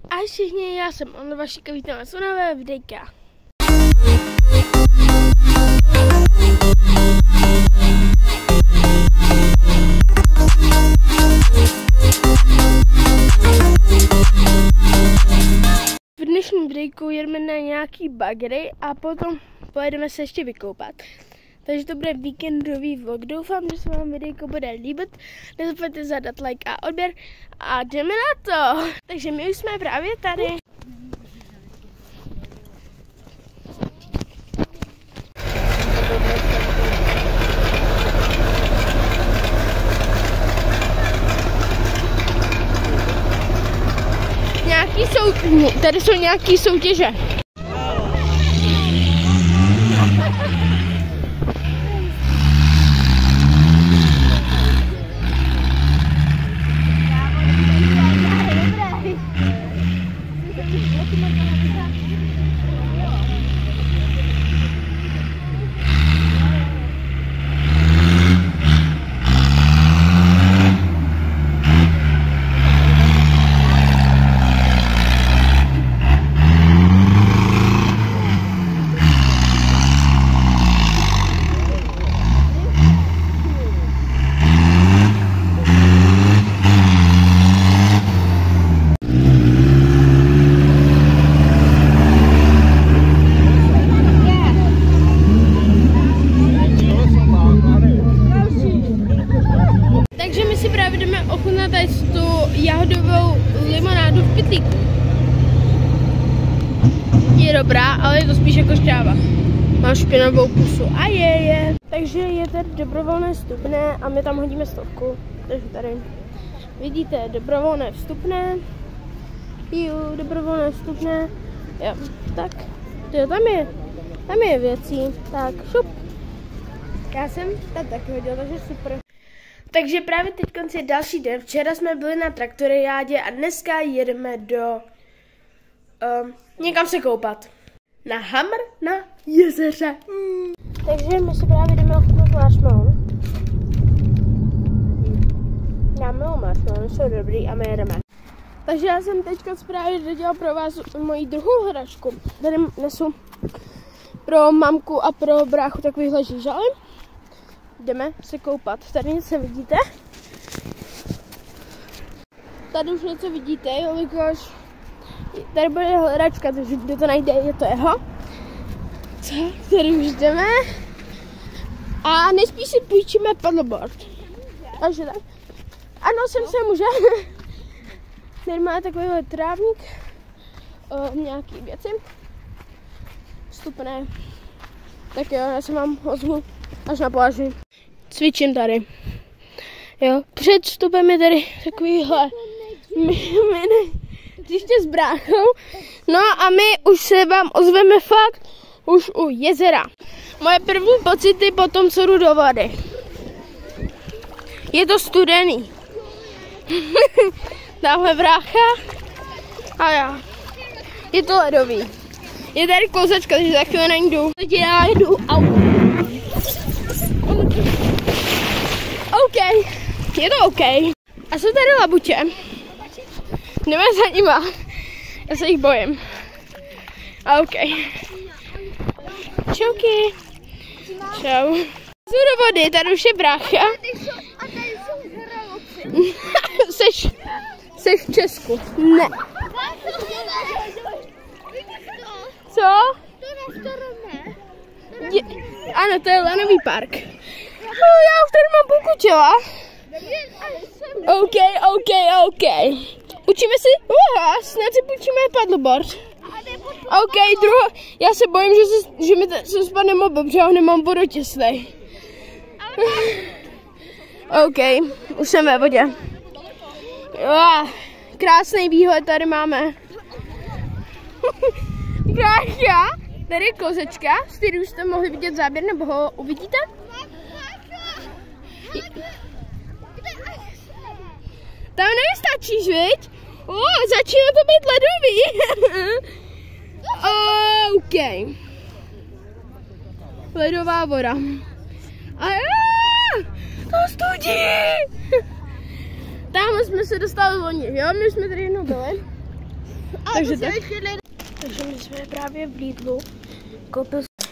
Ahoj všichni, já jsem Anna Vašíka, vítám vás u nové videjka. V dnešním videjku jedeme na nějaký bagry a potom pojedeme se ještě vykoupat. Takže to bude víkendový vlog. Doufám, že se vám videjko bude líbit. Nezapomeňte zadat like a odběr a jdeme na to. Takže my už jsme právě tady. Tady jsou nějaký soutěže. Ochutnat tady tu jahodovou limonádu v pytlíku. Je dobrá, ale je to spíš jako šťáva. Má špinavou pusu a je. Takže je tady dobrovolné vstupné a my tam hodíme 100. Takže tady vidíte dobrovolné vstupné. Dobrovolné vstupné. Jo, tak. Tam je věcí. Tak, šup. Já jsem tam taky hodil, takže super. Takže právě teď je další den. Včera jsme byli na traktoriádě a dneska jedeme do někam se koupat. Na Hamr na jezeře. Takže my se právě jdeme ochutnat marshmallow. Já miluji marshmallow, jsou dobrý a my jedeme. Takže já jsem teďka právě dodělal pro vás moji druhou hračku. Tady nesu pro mamku a pro bráchu takovýhle žížaly. Jdeme se koupat. Tady něco vidíte? Tady už něco vidíte, jelikož tady bude hledačka, takže kdo to najde, je to jeho. Co? Tady už jdeme. A nejspíš si půjčíme paddleboard. Takže tak. Ano, sem se může. Tady má takovýhle trávník. Nějaký věci. Vstupné. Tak jo, já se vám ozvu až na pláži. Cvičím tady. Jo, před vstupem je tady takovýhle mini hřiště s bráchou. No a my už se vám ozveme fakt už u jezera. Moje první pocity po tom, co jdu do vody. Je to studený. Tamhle brácha a já. Je to ledový. Je tady kouzačka, takže za chvíli nejdu. Teď já jdu autem. OK, je to OK. A jsou tady labutě. Jdeme za nima. Já se jich bojím. A OK. Čauky. Čau. Jsou do vody, tady už je brácha. A tady jsou žraloci. Seš v Česku. Ne. Co? Ano, to je lanový park. Já už tady mám půlku těla. OK. Učíme si, snad si půjčíme paddleboard. OK, já se bojím, že mi se spadne mobil, protože já ho nemám vodotěsnej. OK, už jsem ve vodě. Krásný výhled tady máme. Kráša, tady je kouzečka, z který už jste mohli vidět záběr, nebo ho uvidíte? Tam nevystačíš, viď? Začíná to být ledový. OK. Ledová voda. A to studí. Tamhle jsme se dostali loni, jo? My jsme tady jednou byli. Takže my jsme právě v Lidlu.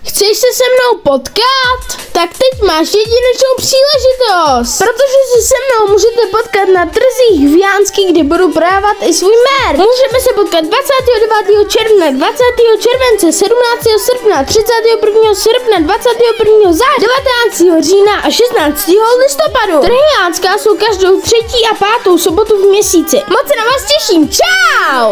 Chceš se se mnou potkat? Tak teď máš jedinečnou příležitost. Protože se se mnou můžete potkat na trzích v Jánský, kde budu prodávat i svůj merch. Můžeme se potkat 29. června, 20. července, 17. srpna, 31. srpna, 21. září, 19. října a 16. listopadu. Trhy Jánská jsou každou 3. a 5. sobotu v měsíci. Moc se na vás těším. Čau!